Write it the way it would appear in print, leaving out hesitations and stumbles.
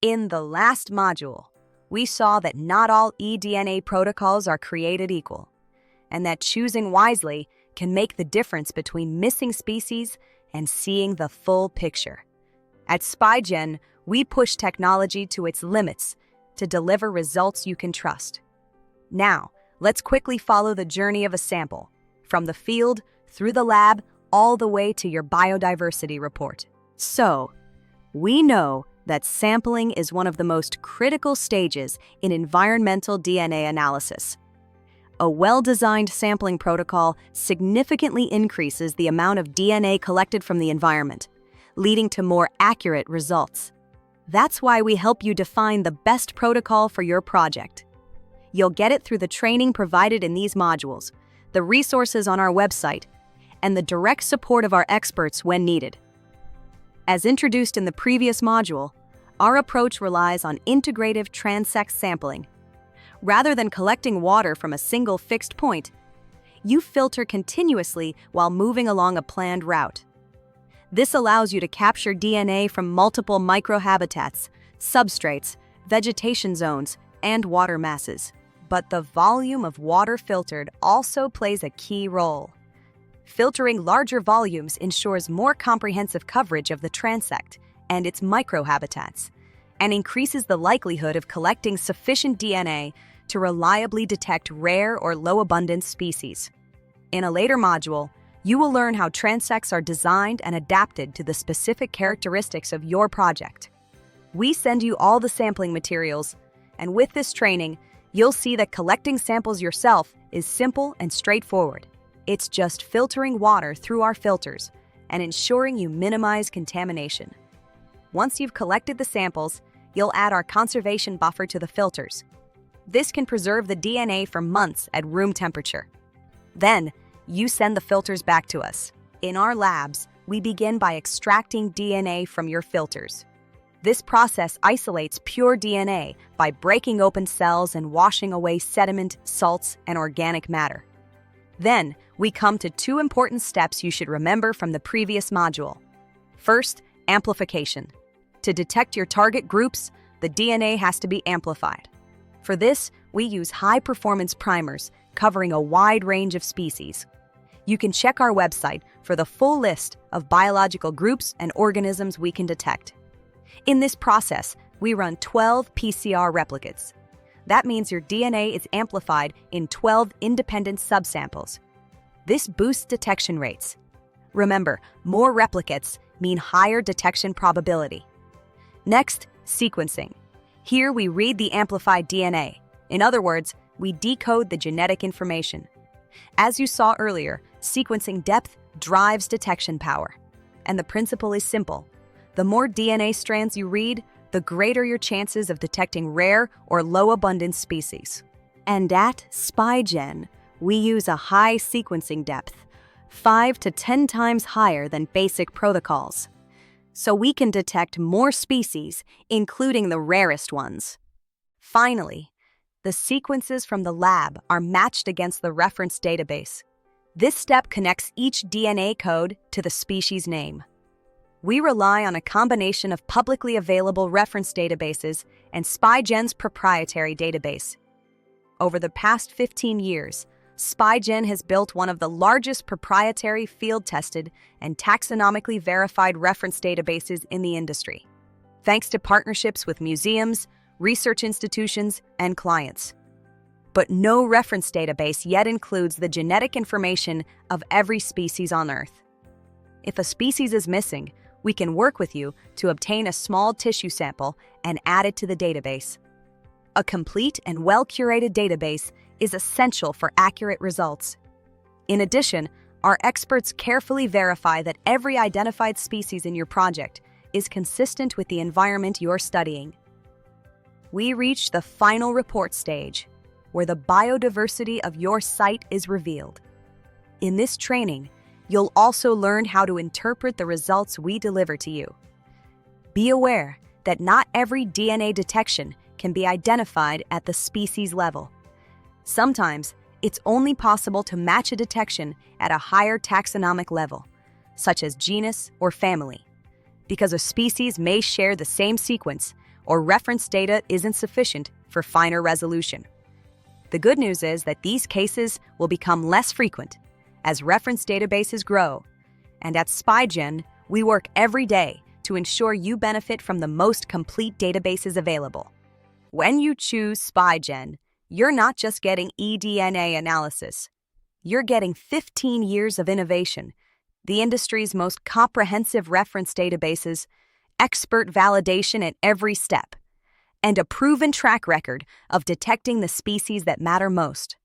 In the last module, we saw that not all eDNA protocols are created equal, and that choosing wisely can make the difference between missing species and seeing the full picture. At SpyGen, we push technology to its limits to deliver results you can trust. Now, let's quickly follow the journey of a sample, from the field, through the lab, all the way to your biodiversity report. So, we know that sampling is one of the most critical stages in environmental DNA analysis. A well-designed sampling protocol significantly increases the amount of DNA collected from the environment, leading to more accurate results. That's why we help you define the best protocol for your project. You'll get it through the training provided in these modules, the resources on our website, and the direct support of our experts when needed. As introduced in the previous module, our approach relies on integrative transect sampling. Rather than collecting water from a single fixed point, you filter continuously while moving along a planned route. This allows you to capture DNA from multiple microhabitats, substrates, vegetation zones, and water masses. But the volume of water filtered also plays a key role. Filtering larger volumes ensures more comprehensive coverage of the transect and its microhabitats, and increases the likelihood of collecting sufficient DNA to reliably detect rare or low-abundance species. In a later module, you will learn how transects are designed and adapted to the specific characteristics of your project. We send you all the sampling materials, and with this training, you'll see that collecting samples yourself is simple and straightforward. It's just filtering water through our filters and ensuring you minimize contamination. Once you've collected the samples, you'll add our conservation buffer to the filters. This can preserve the DNA for months at room temperature. Then, you send the filters back to us. In our labs, we begin by extracting DNA from your filters. This process isolates pure DNA by breaking open cells and washing away sediment, salts, and organic matter. Then, we come to two important steps you should remember from the previous module. First, amplification. To detect your target groups, the DNA has to be amplified. For this, we use high-performance primers covering a wide range of species. You can check our website for the full list of biological groups and organisms we can detect. In this process, we run 12 PCR replicates. That means your DNA is amplified in 12 independent subsamples. This boosts detection rates. Remember, more replicates mean higher detection probability. Next, sequencing. Here we read the amplified DNA. In other words, we decode the genetic information. As you saw earlier, sequencing depth drives detection power. And the principle is simple. The more DNA strands you read, the greater your chances of detecting rare or low-abundance species. And at SpyGen, we use a high sequencing depth, 5 to 10 times higher than basic protocols, so we can detect more species, including the rarest ones. Finally, the sequences from the lab are matched against the reference database. This step connects each DNA code to the species name. We rely on a combination of publicly available reference databases and SpyGen's proprietary database. Over the past 15 years, SpyGen has built one of the largest proprietary field-tested and taxonomically verified reference databases in the industry, thanks to partnerships with museums, research institutions, and clients. But no reference database yet includes the genetic information of every species on Earth. If a species is missing, we can work with you to obtain a small tissue sample and add it to the database. A complete and well-curated database is essential for accurate results. In addition, our experts carefully verify that every identified species in your project is consistent with the environment you're studying. We reach the final report stage, where the biodiversity of your site is revealed. In this training, you'll also learn how to interpret the results we deliver to you. Be aware that not every DNA detection can be identified at the species level. Sometimes, it's only possible to match a detection at a higher taxonomic level, such as genus or family. Because a species may share the same sequence, or reference data isn't sufficient for finer resolution. The good news is that these cases will become less frequent as reference databases grow, and at SpyGen, we work every day to ensure you benefit from the most complete databases available. When you choose SpyGen, you're not just getting eDNA analysis. You're getting 15 years of innovation, the industry's most comprehensive reference databases, expert validation at every step, and a proven track record of detecting the species that matter most.